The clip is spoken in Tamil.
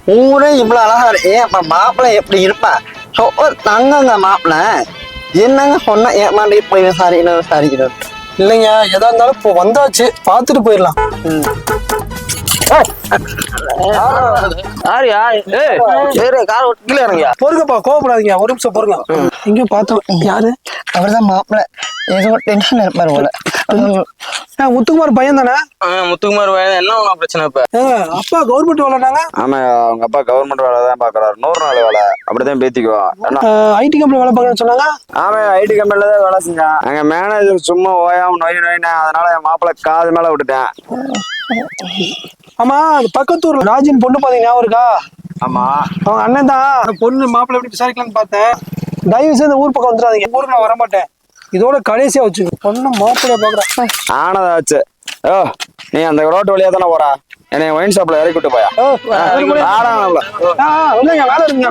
ஊரே இவ்வளவு அழகா இருக்கு அப்ப மாப்பிள்ளை எப்படி இருப்பா தங்கங்க மாப்பிள்ளை என்னங்க சொன்ன ஏமாண்டி போய் விசாரிக்கணும். இல்லைங்க, எதா இருந்தாலும் இப்போ வந்தாச்சு, பார்த்துட்டு போயிடலாம். பொறுங்கப்பா, கோவப்படாதீங்க, ஒரு நிமிஷம் பொறுங்க. எங்கேயும் பார்த்தோம். யாரு? அவர்தான் மாப்பிள்ளை. ஏதோ டென்ஷன் இருப்பாரு போல. முத்துக்குமார் பையன் தானே? முத்துக்குமார் பையன். என்ன உனக்கு பிரச்சனை இப்ப? அப்பா கவர்மெண்ட் வேலைனாங்க. ஆமா, அவங்க அப்பா கவர்மெண்ட் வேலை தான் பாக்குறாரு. 100 நாள் வேலை அப்படிதான் பேத்திக்குவோம். ஐடி கம்பெனி வேலை பார்க்கறேன்னு சொன்னாங்க. ஆமா, ஐடி கம்பெனில தான் வேலை செஞ்சான். அங்க மேனேஜர் சும்மா ஓயாம நோயினா, அதனால என் மாப்பிள்ளை காது மேல விட்டுட்டேன். ஆமா, பக்கத்தூர் ராஜின் பொண்ணு பாத்தீங்க ஞாபகம் இருக்கா? ஆமா, அவங்க அண்ணன் தான். பொண்ணு மாப்பிள்ளை எப்படி விசாரிக்கலாம்னு பார்த்தேன். தயவு செய்து ஊர் பக்கம் வந்துடாதீங்க. ஊருக்கு நான் வரமாட்டேன். இதோட கடைசியா வச்சு பொண்ணு மாப்பிள்ளை பாக்குறேன். ஆனதாச்சு. ஓ, நீ அந்த ரோட்டு வழியா தானே போறா? என்னை ஒயின் ஷாப்ல இறக்கி விட்டு போயா? வேலை இருக்குங்க.